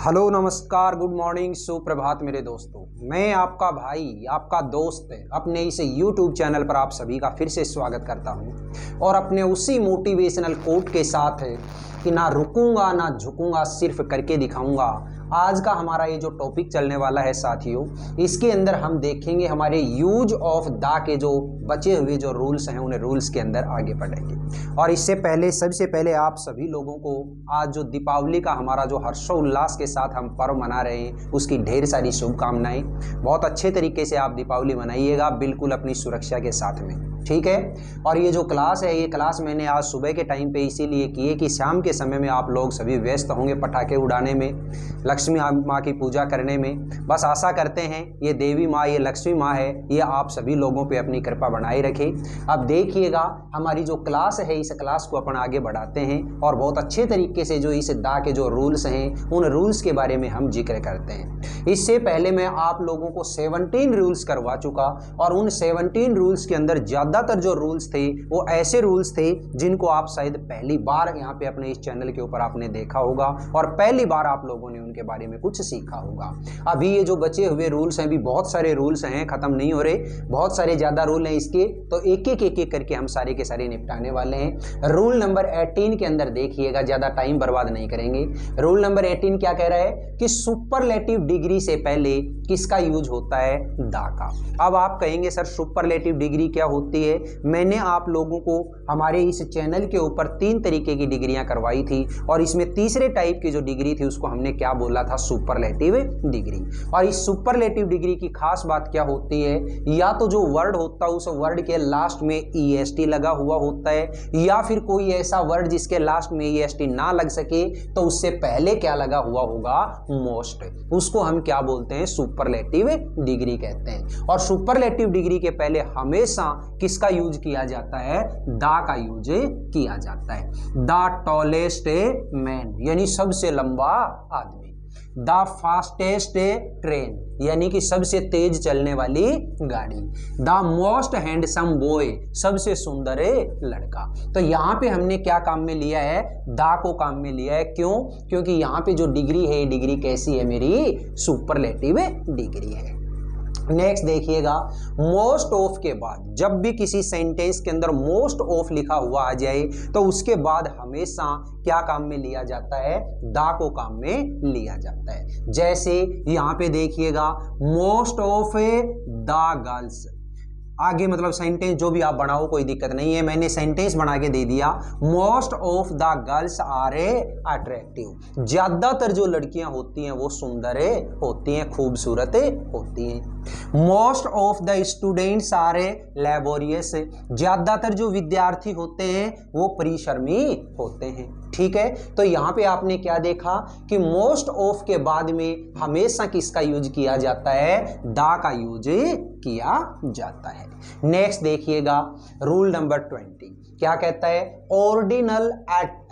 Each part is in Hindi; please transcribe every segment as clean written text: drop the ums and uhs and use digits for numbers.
हेलो नमस्कार गुड मॉर्निंग सुप्रभात मेरे दोस्तों। मैं आपका भाई आपका दोस्त अपने इस YouTube चैनल पर आप सभी का फिर से स्वागत करता हूं और अपने उसी मोटिवेशनल कोट के साथ कि ना रुकूंगा ना झुकूंगा, सिर्फ करके दिखाऊंगा। आज का हमारा ये जो टॉपिक चलने वाला है साथियों, इसके अंदर हम देखेंगे हमारे यूज ऑफ द के जो बचे हुए जो रूल्स हैं, उन रूल्स के अंदर आगे बढ़ेंगे। और इससे पहले सबसे पहले आप सभी लोगों को आज जो दीपावली का हमारा जो हर्षोल्लास के साथ हम पर्व मना रहे हैं, उसकी ढेर सारी शुभकामनाएं। बहुत अच्छे तरीके से आप दीपावली मनाइएगा, बिल्कुल अपनी सुरक्षा के साथ में, ठीक है। और ये जो क्लास है, ये क्लास मैंने आज सुबह के टाइम पे इसीलिए की है कि शाम के समय में आप लोग सभी व्यस्त होंगे पटाखे उड़ाने में, लक्ष्मी माँ की पूजा करने में। बस आशा करते हैं ये देवी माँ, ये लक्ष्मी माँ है, ये आप सभी लोगों पे अपनी कृपा बनाए रखे। अब देखिएगा हमारी जो क्लास है, इस क्लास को अपन आगे बढ़ाते हैं और बहुत अच्छे तरीके से जो इस दा के जो रूल्स हैं, उन रूल्स के बारे में हम जिक्र करते हैं। इससे पहले मैं आप लोगों को 17 रूल्स करवा चुका और उन 17 रूल्स के अंदर ज़्यादातर जो रूल्स थे वो ऐसे रूल्स थे जिनको आप शायद पहली बार यहाँ पे अपने इस चैनल के ऊपर आपने देखा होगा और पहली बार आप लोगों ने उनके बारे में कुछ सीखा होगा। अभी ये जो बचे हुए रूल्स हैं, भी बहुत सारे रूल्स हैं, ख़त्म नहीं हो रहे, बहुत सारे ज़्यादा रूल हैं इसके, तो एक एक करके हम सारे के सारे निपटाने वाले हैं। रूल नंबर 18 के अंदर देखिएगा, ज़्यादा टाइम बर्बाद नहीं करेंगे। रूल नंबर 18 क्या कह रहा है कि सुपरलेटिव डिग्री से पहले किसका यूज होता है? दा का। अब आप कहेंगे सर सुपरलेटिव डिग्री क्या होती है? मैंने आप लोगों को हमारे इस चैनल के ऊपर 3 तरीके की डिग्रियां करवाई थी और इसमें तीसरे टाइप की जो डिग्री थी उसको हमने क्या बोला था? Superlative degree. और इस सुपरलेटिव डिग्री की खास बात क्या होती है? या तो जो वर्ड होता है उस वर्ड के लास्ट में EST लगा हुआ होता है, या फिर कोई ऐसा वर्ड जिसके लास्ट में EST ना लग सके तो उससे पहले क्या लगा हुआ होगा? मोस्ट। उसको हम क्या बोलते हैं? सुपरलेटिव डिग्री कहते हैं। और सुपरलेटिव डिग्री के पहले हमेशा किसका यूज किया जाता है? दा का यूज किया जाता है। द टॉलेस्ट मैन यानी सबसे लंबा आदमी, द फास्टेस्ट ट्रेन यानी कि सबसे तेज चलने वाली गाड़ी, द मोस्ट हैंडसम बॉय सबसे सुंदर लड़का। तो यहाँ पे हमने क्या काम में लिया है? दा को काम में लिया है। क्यों? क्योंकि यहाँ पे जो डिग्री है, डिग्री कैसी है मेरी? सुपरलेटिव डिग्री है। नेक्स्ट देखिएगा, मोस्ट ऑफ के बाद जब भी किसी सेंटेंस के अंदर मोस्ट ऑफ लिखा हुआ आ जाए तो उसके बाद हमेशा क्या काम में लिया जाता है? दा को काम में लिया जाता है। जैसे यहाँ पे देखिएगा, मोस्ट ऑफ द गर्ल्स, आगे मतलब सेंटेंस जो भी आप बनाओ कोई दिक्कत नहीं है, मैंने सेंटेंस बना के दे दिया। Most of the girls are attractive, ज्यादातर जो लड़कियां होती हैं वो सुंदर होती हैं, खूबसूरत होती हैं। Most of the students are laborious, ज्यादातर जो विद्यार्थी होते हैं वो परिश्रमी होते हैं, ठीक है। तो यहाँ पे आपने क्या देखा कि मोस्ट ऑफ के बाद में हमेशा किसका यूज किया जाता है? दा का यूज किया जाता है। नेक्स्ट देखिएगा, रूल नंबर 20 क्या कहता है? ऑर्डिनल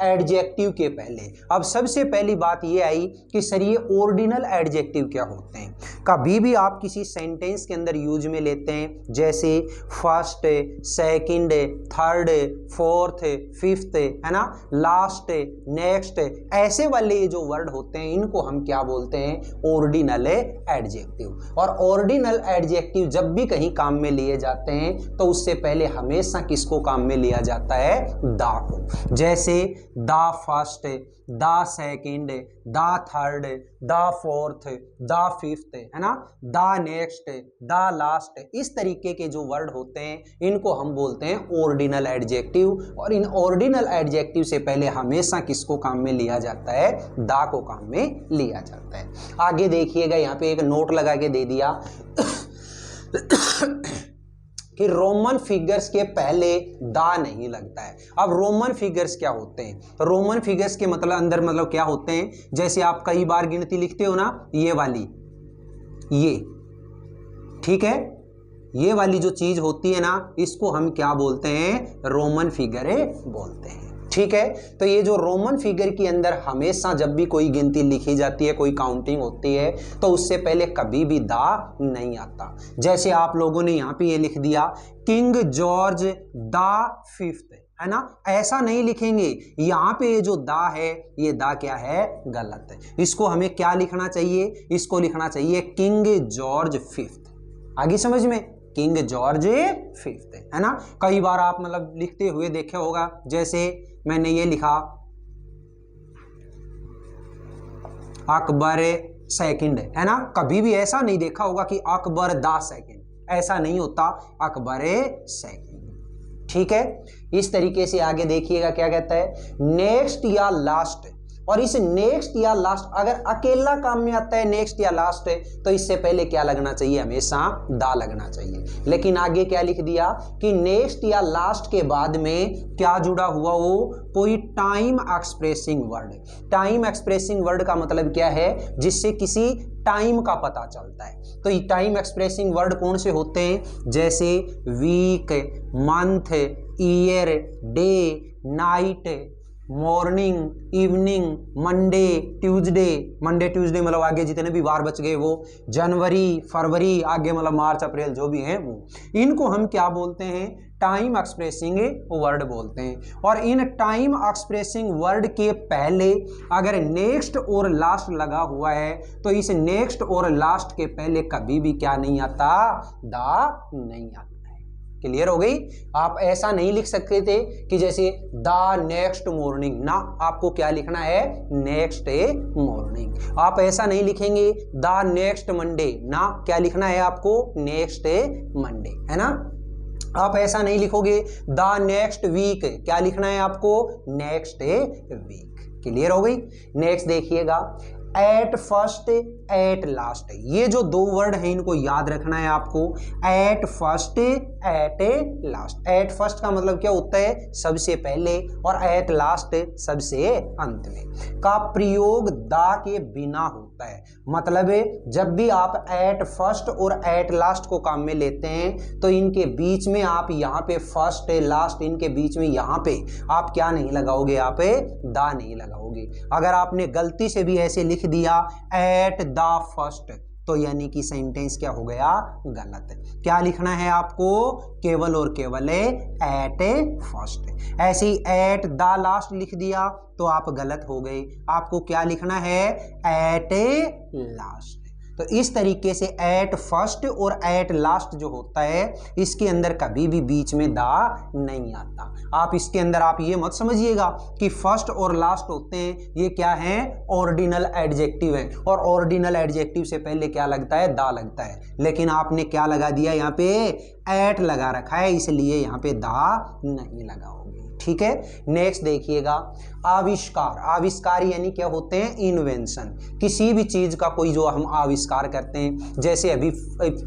एडजेक्टिव के पहले। अब सबसे पहली बात ये आई कि सर ये ऑर्डिनल एडजेक्टिव क्या होते हैं? कभी भी आप किसी सेंटेंस के अंदर यूज में लेते हैं, जैसे first, second, third, fourth, fifth, है ना, लास्ट, नेक्स्ट, ऐसे वाले जो वर्ड होते हैं इनको हम क्या बोलते हैं? Ordinal adjective. और ऑर्डिनल एडजेक्टिव जब भी कहीं काम में लिए जाते हैं तो उससे पहले हमेशा किसको काम में लिया जाता है? दा को। जैसे the first, the second, the third, the fourth, the fifth, है ना, द नेक्स्ट, द लास्ट, इस तरीके के जो वर्ड होते हैं इनको हम बोलते हैं ऑर्डिनल एडजेक्टिव। और इन ऑर्डिनल एडजेक्टिव से पहले हमेशा किसको काम में लिया जाता है? दा को काम में लिया जाता है। आगे देखिएगा, यहाँ पे एक नोट लगा के दे दिया कि रोमन फिगर्स के पहले दा नहीं लगता है। अब रोमन फिगर्स क्या होते हैं? रोमन फिगर्स के मतलब अंदर मतलब क्या होते हैं? जैसे आप कई बार गिनती लिखते हो ना, ये वाली, ये, ठीक है, ये वाली जो चीज होती है ना, इसको हम क्या बोलते हैं? रोमन फिगर बोलते हैं, ठीक है। तो ये जो रोमन फिगर के अंदर हमेशा जब भी कोई गिनती लिखी जाती है, कोई काउंटिंग होती है, तो उससे पहले कभी भी दा नहीं आता। जैसे आप लोगों ने यहाँ पे ये लिख दिया किंग जॉर्ज द फिफ्थ, है ना, ऐसा नहीं लिखेंगे। यहाँ पे ये जो दा है, ये दा क्या है, गलत है। इसको हमें क्या लिखना चाहिए, इसको लिखना चाहिए किंग जॉर्ज फिफ्थ। आगे समझ में, किंग जॉर्ज फिफ्थ, है ना। कई बार आप मतलब लिखते हुए देखे होगा, जैसे मैंने ये लिखा अकबर सेकंड, है ना। कभी भी ऐसा नहीं देखा होगा कि अकबर द सेकंड, ऐसा नहीं होता, अकबर सेकंड। ठीक है, इस तरीके से आगे देखिएगा क्या कहता है, नेक्स्ट या लास्ट। और इस नेक्स्ट या लास्ट अगर अकेला काम में आता है नेक्स्ट या लास्ट, तो इससे पहले क्या लगना चाहिए, हमेशा दा लगना चाहिए। लेकिन आगे क्या लिख दिया कि नेक्स्ट या लास्ट के बाद में क्या जुड़ा हुआ हो, कोई time expressing word. Time expressing word का मतलब क्या है, जिससे किसी टाइम का पता चलता है। तो ये टाइम एक्सप्रेसिंग वर्ड कौन से होते हैं, जैसे week, month, year, day, night, morning, evening, Monday, Tuesday. Monday Tuesday मतलब आगे जितने भी बार बच गए वो, जनवरी, फरवरी, आगे मतलब मार्च, अप्रैल जो भी हैं वो, इनको हम क्या बोलते हैं, टाइम एक्सप्रेसिंग वर्ड बोलते हैं। और इन टाइम एक्सप्रेसिंग वर्ड के पहले अगर नेक्स्ट और लास्ट लगा हुआ है, तो इस नेक्स्ट और लास्ट के पहले कभी भी क्या नहीं आता, दा नहीं आता। क्लियर हो गई। आप ऐसा नहीं लिख सकते थे कि जैसे द नेक्स्ट मॉर्निंग, ना, आपको क्या लिखना है, नेक्स्ट मॉर्निंग। आप ऐसा नहीं लिखेंगे द नेक्स्ट मंडे, ना, क्या लिखना है आपको, नेक्स्ट मंडे, है ना। आप ऐसा नहीं लिखोगे द नेक्स्ट वीक, क्या लिखना है आपको, नेक्स्ट वीक। क्लियर हो गई। नेक्स्ट देखिएगा, एट फर्स्ट, एट लास्ट। ये जो दो वर्ड है इनको याद रखना है आपको, at first, at last. At first का मतलब क्या होता है, सबसे पहले, और एट लास्ट सबसे अंत में। का प्रयोग दा के बिना होता है। मतलब जब भी आप एट फर्स्ट और एट लास्ट को काम में लेते हैं, तो इनके बीच में आप यहाँ पे फर्स्ट लास्ट, इनके बीच में यहाँ पे आप क्या नहीं लगाओगे, यहाँ पे दा नहीं लगाओगे। अगर आपने गलती से भी ऐसे लिख दिया एट द फर्स्ट, तो यानी कि सेंटेंस क्या हो गया, गलत। क्या लिखना है आपको, केवल और केवल एट फर्स्ट। ऐसे ही एट द लास्ट लिख दिया तो आप गलत हो गए। आपको क्या लिखना है, एट लास्ट। तो इस तरीके से एट फर्स्ट और एट लास्ट जो होता है, इसके अंदर कभी भी बीच में दा नहीं आता। आप इसके अंदर आप ये मत समझिएगा कि फर्स्ट और लास्ट होते हैं, ये क्या है, ऑर्डिनल एडजेक्टिव है, और ऑर्डिनल एडजेक्टिव से पहले क्या लगता है, दा लगता है। लेकिन आपने क्या लगा दिया, यहाँ पे एट लगा रखा है, इसलिए यहाँ पे दा नहीं लगाओगे। ठीक है। नेक्स्ट देखिएगा, आविष्कार। आविष्कार यानी क्या होते हैं, इन्वेंशन। किसी भी चीज का कोई जो हम आविष्कार करते हैं, जैसे अभी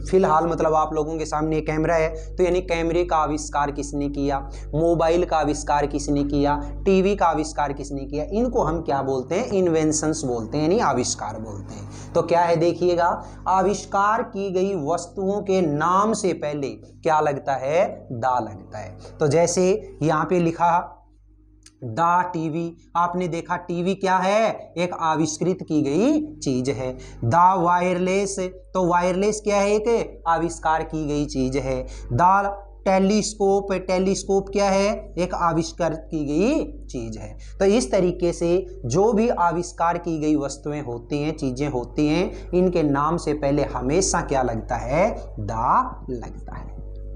फिलहाल मतलब आप लोगों के सामने कैमरा है, तो यानी कैमरे का आविष्कार किसने किया, मोबाइल का आविष्कार किसने किया, टीवी का आविष्कार किसने किया, इनको हम क्या बोलते हैं, इन्वेंशंस बोलते हैं, यानी आविष्कार बोलते हैं। तो क्या है देखिएगा, आविष्कार की गई वस्तुओं के नाम से पहले क्या लगता है, दा लगता है। तो जैसे यहाँ पे लिखा दा टीवी, आपने देखा टीवी क्या है, एक आविष्कृत की गई चीज है। दा वायरलेस, तो वायरलेस क्या है, एक आविष्कार की गई चीज है। दा टेलीस्कोप, टेलीस्कोप क्या है, एक आविष्कार की गई चीज है। तो इस तरीके से जो भी आविष्कार की गई वस्तुएं होती हैं, चीजें होती हैं, इनके नाम से पहले हमेशा क्या लगता है, दा लगता है।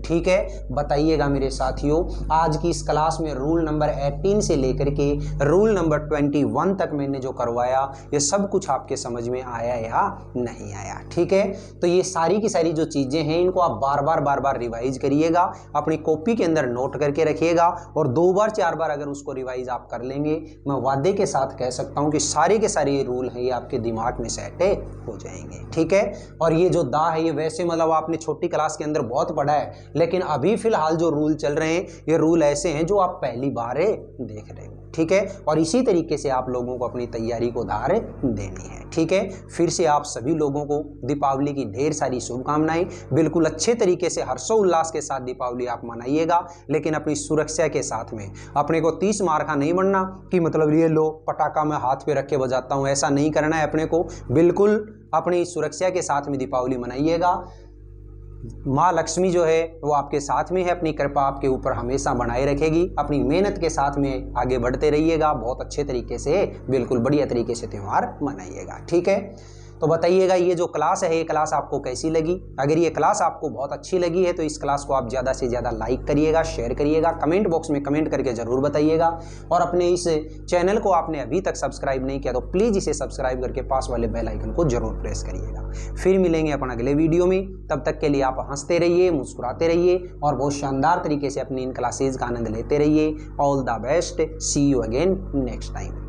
ठीक है। बताइएगा मेरे साथियों, आज की इस क्लास में रूल नंबर 18 से लेकर के रूल नंबर 21 तक मैंने जो करवाया, ये सब कुछ आपके समझ में आया या नहीं आया। ठीक है। तो ये सारी की सारी जो चीज़ें हैं, इनको आप बार बार रिवाइज करिएगा, अपनी कॉपी के अंदर नोट करके रखिएगा, और 2 बार 4 बार अगर उसको रिवाइज आप कर लेंगे, मैं वादे के साथ कह सकता हूँ कि सारे के सारे रूल हैं ये आपके दिमाग में सेट हो जाएंगे। ठीक है। और ये जो दा है, ये वैसे मतलब आपने छोटी क्लास के अंदर बहुत पढ़ा है, लेकिन अभी फिलहाल जो रूल चल रहे हैं, ये रूल ऐसे हैं जो आप पहली बार देख रहे हो। ठीक है। और इसी तरीके से आप लोगों को अपनी तैयारी को धार देनी है। ठीक है। फिर से आप सभी लोगों को दीपावली की ढेर सारी शुभकामनाएं। बिल्कुल अच्छे तरीके से हर्षोल्लास के साथ दीपावली आप मनाइएगा, लेकिन अपनी सुरक्षा के साथ में। अपने को 30 मार का नहीं बनना कि मतलब ये लो पटाखा मैं हाथ पे रख के बजाता हूँ, ऐसा नहीं करना है अपने को। बिल्कुल अपनी सुरक्षा के साथ में दीपावली मनाइएगा। माँ लक्ष्मी जो है वो आपके साथ में है, अपनी कृपा आपके ऊपर हमेशा बनाए रखेगी। अपनी मेहनत के साथ में आगे बढ़ते रहिएगा, बहुत अच्छे तरीके से, बिल्कुल बढ़िया तरीके से त्यौहार मनाइएगा। ठीक है, तो बताइएगा ये जो क्लास है, ये क्लास आपको कैसी लगी। अगर ये क्लास आपको बहुत अच्छी लगी है तो इस क्लास को आप ज़्यादा से ज़्यादा लाइक करिएगा, शेयर करिएगा, कमेंट बॉक्स में कमेंट करके ज़रूर बताइएगा। और अपने इस चैनल को आपने अभी तक सब्सक्राइब नहीं किया तो प्लीज़ इसे सब्सक्राइब करके पास वाले बेल आइकन को जरूर प्रेस करिएगा। फिर मिलेंगे अपन अगले वीडियो में, तब तक के लिए आप हंसते रहिए, मुस्कुराते रहिए और बहुत शानदार तरीके से अपनी इन क्लासेज का आनंद लेते रहिए। All the best, see you again next time.